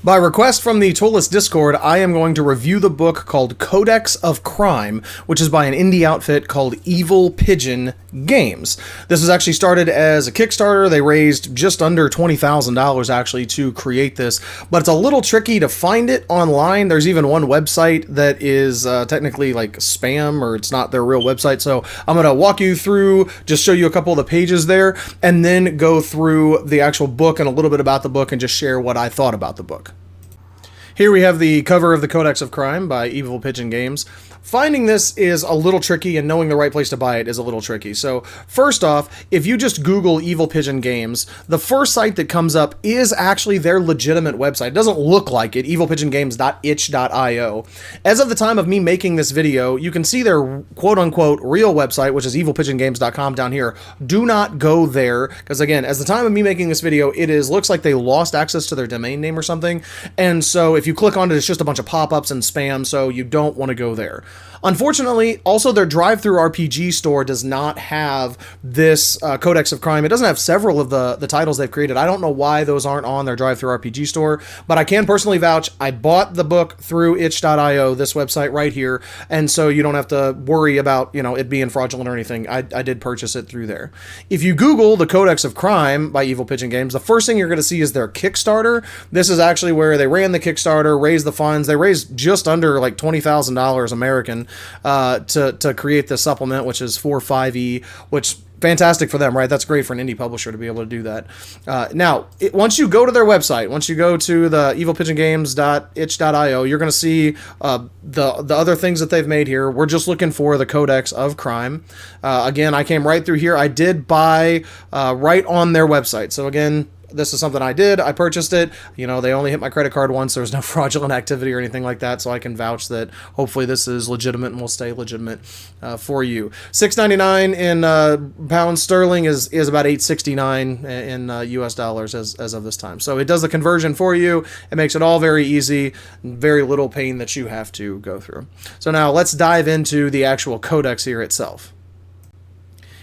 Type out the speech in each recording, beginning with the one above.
By request from the Ptolus Discord, I am going to review the book called Codex of Crime, which is by an indie outfit called Evil Pigeon Games. This was actually started as a Kickstarter. They raised just under $20,000 actually to create this, but it's a little tricky to find it online. There's even one website that is technically like spam, or it's not their real website. So I'm going to walk you through, just show you a couple of the pages there, and then go through the actual book and a little bit about the book and just share what I thought about the book. Here we have the cover of the Codex of Crime by Evil Pigeon Games. Finding this is a little tricky, and knowing the right place to buy it is a little tricky. So first off, if you just Google Evil Pigeon Games, the first site that comes up is actually their legitimate website. It doesn't look like it, evilpigeongames.itch.io. As of the time of me making this video, you can see their quote-unquote real website, which is evilpigeongames.com down here. Do not go there, because again, as the time of me making this video, looks like they lost access to their domain name or something, and so if you click on it, it's just a bunch of pop-ups and spam, so you don't want to go there. Unfortunately, also their drive-through RPG store does not have this Codex of Crime. It doesn't have several of the titles they've created. I don't know why those aren't on their drive-through RPG store, but I can personally vouch I bought the book through itch.io, this website right here, and so you don't have to worry about, it being fraudulent or anything. I did purchase it through there. If you Google the Codex of Crime by Evil Pigeon Games, the first thing you're going to see is their Kickstarter. This is actually where they ran the Kickstarter, raised the funds. They raised just under like $20,000 American to create this supplement, which is 4.5e, which fantastic for them, right? That's great for an indie publisher to be able to do that. Now, once you go to their website, once you go to the evilpigeongames.itch.io, you're going to see the other things that they've made here. We're just looking for the Codex of Crime. Again, I came right through here. I did buy right on their website. So again, this is something I did. I purchased it. They only hit my credit card once. There was no fraudulent activity or anything like that, so I can vouch that hopefully this is legitimate and will stay legitimate for you. $6.99 in pounds sterling is about $8.69 in US dollars as of this time. So it does the conversion for you. It makes it all very easy, very little pain that you have to go through. So now let's dive into the actual codex here itself.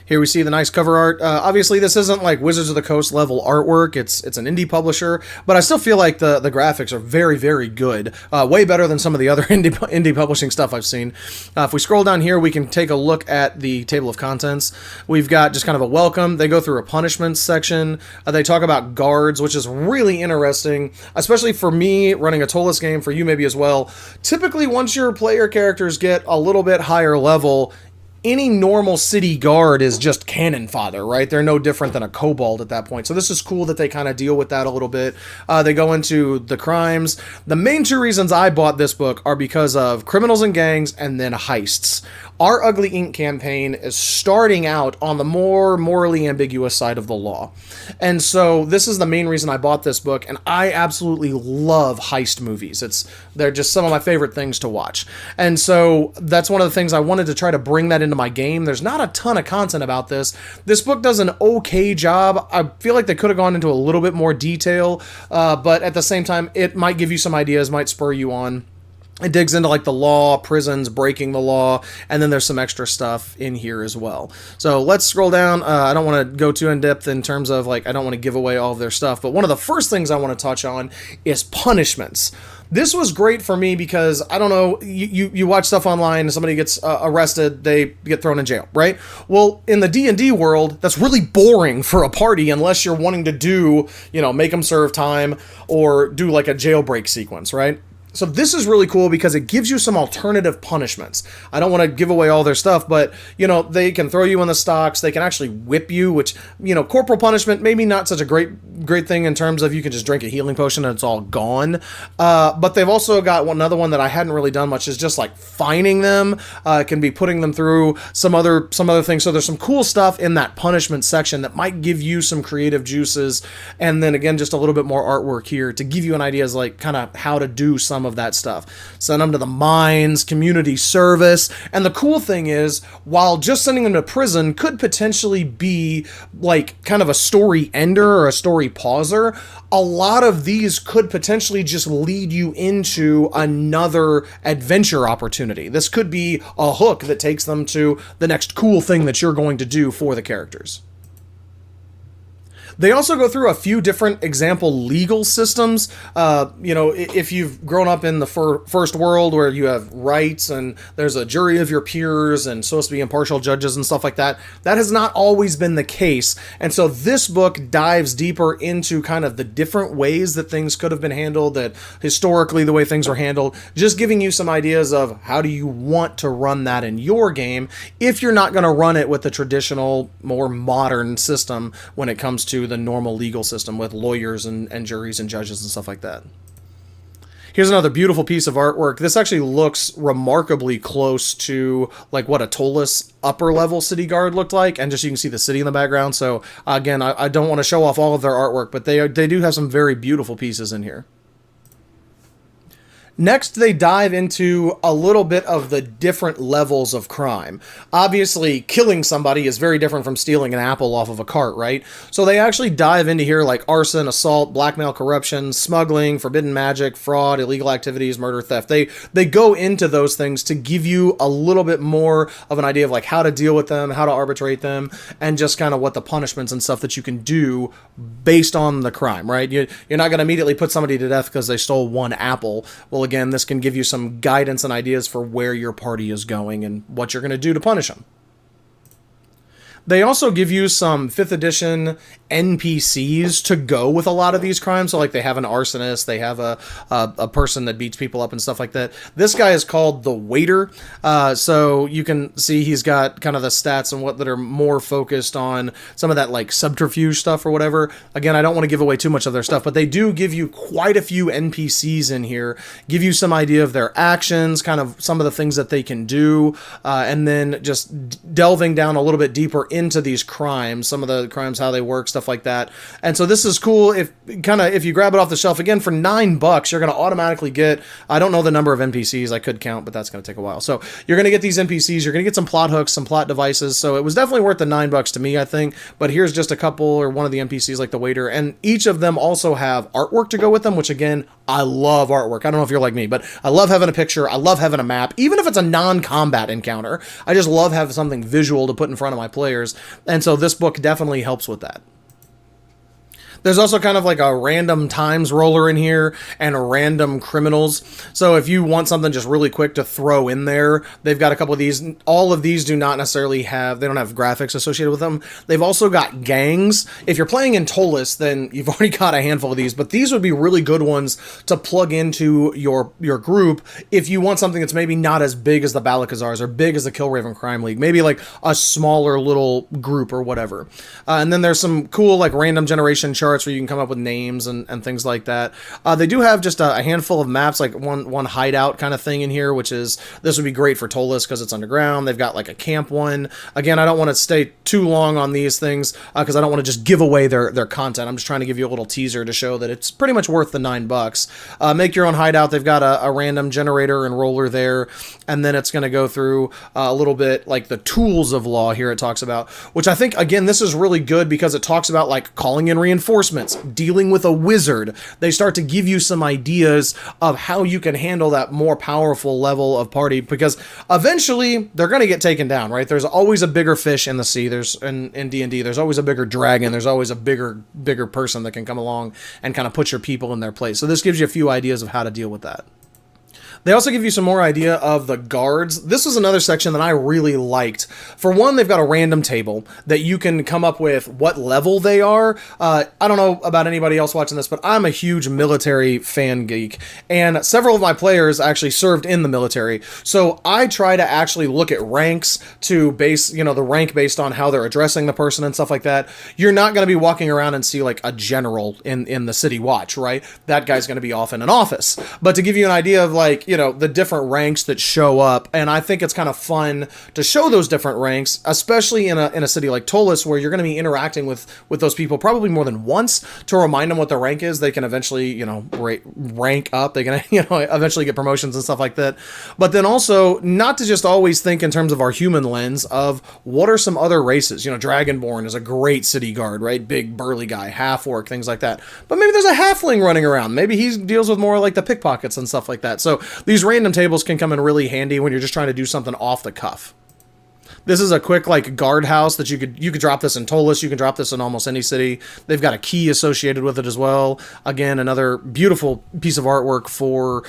Here we see the nice cover art. Obviously, this isn't like Wizards of the Coast level artwork. It's an indie publisher, but I still feel like the graphics are very, very good. Way better than some of the other indie publishing stuff I've seen. If we scroll down here, we can take a look at the table of contents. We've got just kind of a welcome. They go through a punishments section. They talk about guards, which is really interesting, especially for me running a Ptolus game, for you maybe as well. Typically, once your player characters get a little bit higher level, any normal city guard is just cannon fodder, right? They're no different than a kobold at that point. So this is cool that they kind of deal with that a little bit. They go into the crimes. The main two reasons I bought this book are because of criminals and gangs and then heists. Our Ugly Ink campaign is starting out on the more morally ambiguous side of the law. And so this is the main reason I bought this book, and I absolutely love heist movies. They're just some of my favorite things to watch. And so that's one of the things I wanted to try to bring that into my game. There's not a ton of content about this. This book does an okay job. I feel like they could have gone into a little bit more detail, but at the same time, it might give you some ideas, might spur you on. It digs into like the law, prisons, breaking the law, and then there's some extra stuff in here as well. So let's scroll down. I don't want to go too in depth in terms of I don't want to give away all of their stuff, but one of the first things I want to touch on is punishments. This was great for me because, I don't know, you watch stuff online and somebody gets arrested, they get thrown in jail, right? Well, in the D&D world, that's really boring for a party unless you're wanting to do, make them serve time or do like a jailbreak sequence, right? So this is really cool because it gives you some alternative punishments. I don't want to give away all their stuff, but, they can throw you in the stocks. They can actually whip you, which, corporal punishment, maybe not such a great thing in terms of you can just drink a healing potion and it's all gone. But they've also got another one that I hadn't really done much is just like fining them. It can be putting them through some other things. So there's some cool stuff in that punishment section that might give you some creative juices. And then again, just a little bit more artwork here to give you an idea as kind of how to do some of that stuff. Send them to the mines, community service. And the cool thing is, while just sending them to prison could potentially be kind of a story ender or a story pauser, a lot of these could potentially just lead you into another adventure opportunity. This could be a hook that takes them to the next cool thing that you're going to do for the characters. They also go through a few different example legal systems. You know, if you've grown up in the first world where you have rights and there's a jury of your peers and supposed to be impartial judges and stuff like that, that has not always been the case. And so this book dives deeper into kind of the different ways that things could have been handled, that historically the way things were handled, just giving you some ideas of how do you want to run that in your game if you're not going to run it with the traditional, more modern system when it comes to the normal legal system with lawyers and juries and judges and stuff like that. Here's another beautiful piece of artwork. This actually looks remarkably close to like what a Ptolus upper level city guard looked like, and just you can see the city in the background. So again, I don't want to show off all of their artwork, but they do have some very beautiful pieces in here. Next, they dive into a little bit of the different levels of crime. Obviously, killing somebody is very different from stealing an apple off of a cart, right? So they actually dive into here like arson, assault, blackmail, corruption, smuggling, forbidden magic, fraud, illegal activities, murder, theft. They go into those things to give you a little bit more of an idea of like how to deal with them, how to arbitrate them, and just kind of what the punishments and stuff that you can do based on the crime, right? You're not going to immediately put somebody to death because they stole one apple. Well, again, this can give you some guidance and ideas for where your party is going and what you're going to do to punish them. They also give you some 5th edition NPCs to go with a lot of these crimes. So like they have an arsonist, they have a person that beats people up and stuff like that. This guy is called the Waiter. So you can see he's got kind of the stats and what that are more focused on some of that like subterfuge stuff or whatever. Again, I don't want to give away too much of their stuff, but they do give you quite a few NPCs in here, give you some idea of their actions, kind of some of the things that they can do, and then just delving down a little bit deeper into these crimes, some of the crimes, how they work, stuff like that. And so this is cool. If you grab it off the shelf, again, for $9, you're going to automatically get, I don't know the number of NPCs, I could count, but that's going to take a while. So you're going to get these NPCs, you're going to get some plot hooks, some plot devices. So it was definitely worth the $9 to me, I think. But here's just a couple, or one of the NPCs like the Waiter, and each of them also have artwork to go with them, which again, I love artwork. I don't know if you're like me, but I love having a picture. I love having a map, even if it's a non-combat encounter. I just love having something visual to put in front of my players. And so this book definitely helps with that. There's also kind of like a random times roller in here and random criminals. So if you want something just really quick to throw in there, they've got a couple of these. All of these do not necessarily have, they don't have graphics associated with them. They've also got gangs. If you're playing in Ptolus, then you've already got a handful of these, but these would be really good ones to plug into your group if you want something that's maybe not as big as the Balakazars or big as the Killraven Crime League, maybe like a smaller little group or whatever. And then there's some cool like random generation charts where you can come up with names and things like that. They do have just a handful of maps, like one hideout kind of thing in here, which is, this would be great for Ptolus because it's underground. They've got like a camp one. Again, I don't want to stay too long on these things because I don't want to just give away their content. I'm just trying to give you a little teaser to show that it's pretty much worth the $9. Make your own hideout. They've got a random generator and roller there, and then it's going to go through a little bit like the tools of law here it talks about, which I think, again, this is really good because it talks about like calling in reinforcements, dealing with a wizard. They start to give you some ideas of how you can handle that more powerful level of party, because eventually they're going to get taken down, right? There's always a bigger fish in the sea. There's in D&D, there's always a bigger dragon. There's always a bigger person that can come along and kind of put your people in their place. So this gives you a few ideas of how to deal with that. They also give you some more idea of the guards. This was another section that I really liked. For one, they've got a random table that you can come up with what level they are. I don't know about anybody else watching this, but I'm a huge military fan geek, and several of my players actually served in the military. So I try to actually look at ranks to base, the rank based on how they're addressing the person and stuff like that. You're not going to be walking around and see like a general in the city watch, right? That guy's going to be off in an office. But to give you an idea of like, the different ranks that show up. And I think it's kind of fun to show those different ranks, especially in a city like Ptolus, where you're going to be interacting with those people probably more than once to remind them what their rank is. They can eventually, rank up. They can, eventually get promotions and stuff like that. But then also not to just always think in terms of our human lens of what are some other races. Dragonborn is a great city guard, right? Big burly guy, half-orc, things like that. But maybe there's a halfling running around. Maybe he deals with more like the pickpockets and stuff like that. So these random tables can come in really handy when you're just trying to do something off the cuff. This is a quick like guardhouse that you could drop this in Ptolus. You can drop this in almost any city. They've got a key associated with it as well. Again, another beautiful piece of artwork for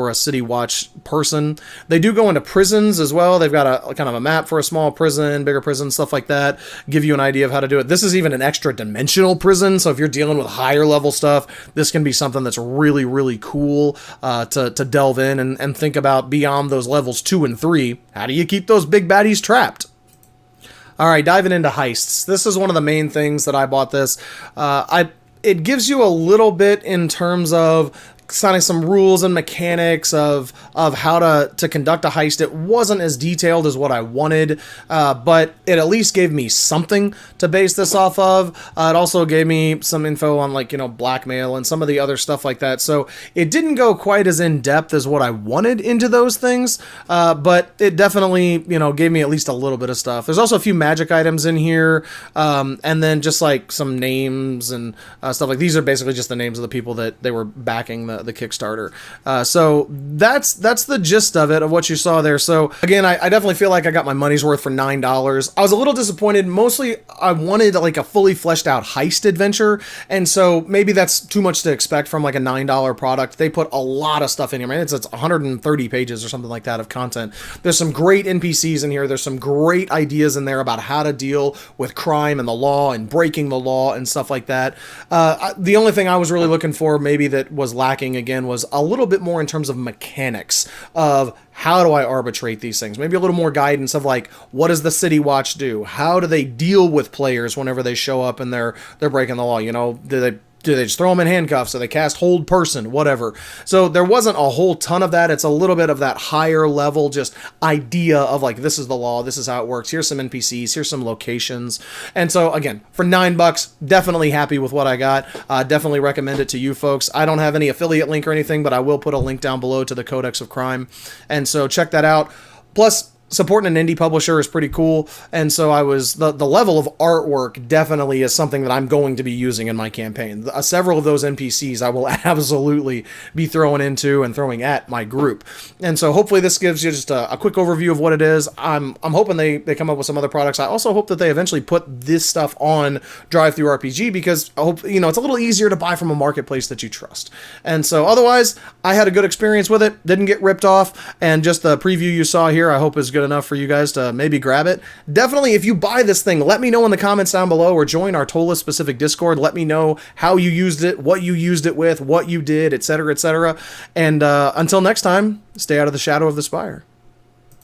a city watch person. They do go into prisons as well. They've got a kind of a map for a small prison, bigger prison, stuff like that. Give you an idea of how to do it. This is even an extra dimensional prison. So if you're dealing with higher level stuff, this can be something that's really, really cool to delve in and think about beyond those levels 2 and 3. How do you keep those big baddies trapped? All right, diving into heists. This is one of the main things that I bought this. It gives you a little bit in terms of signing some rules and mechanics of how to conduct a heist. It wasn't as detailed as what I wanted, but it at least gave me something to base this off of. It also gave me some info on like, blackmail and some of the other stuff like that. So it didn't go quite as in depth as what I wanted into those things, but it definitely, gave me at least a little bit of stuff. There's also a few magic items in here, and then just like some names and stuff like these are basically just the names of the people that they were backing the Kickstarter. So that's the gist of it, of what you saw there. So again, I definitely feel like I got my money's worth for $9. I was a little disappointed. Mostly I wanted like a fully fleshed out heist adventure. And so maybe that's too much to expect from like a $9 product. They put a lot of stuff in here, man. It's 130 pages or something like that of content. There's some great NPCs in here. There's some great ideas in there about how to deal with crime and the law and breaking the law and stuff like that. The only thing I was really looking for maybe that was lacking again was a little bit more in terms of mechanics of how do I arbitrate these things? Maybe a little more guidance of like, what does the City Watch do? How do they deal with players whenever they show up and they're breaking the law? Do they just throw them in handcuffs? Do they cast hold person? Whatever. So there wasn't a whole ton of that. It's a little bit of that higher level just idea of like, this is the law. This is how it works. Here's some NPCs. Here's some locations. And so again, for $9, definitely happy with what I got. Definitely recommend it to you folks. I don't have any affiliate link or anything, but I will put a link down below to the Codex of Crime. And so check that out. Plus, supporting an indie publisher is pretty cool, and so the level of artwork definitely is something that I'm going to be using in my campaign. Several of those NPCs I will absolutely be throwing into and throwing at my group, and so hopefully this gives you just a quick overview of what it is. I'm hoping they come up with some other products. I also hope that they eventually put this stuff on DriveThruRPG because I hope it's a little easier to buy from a marketplace that you trust. And so otherwise, I had a good experience with it. Didn't get ripped off, and just the preview you saw here, I hope is good enough for you guys to maybe grab it. Definitely, if you buy this thing, let me know in the comments down below or join our Ptolus specific Discord. Let me know how you used it, what you used it with, what you did, etc., etc. And until next time, stay out of the shadow of the Spire.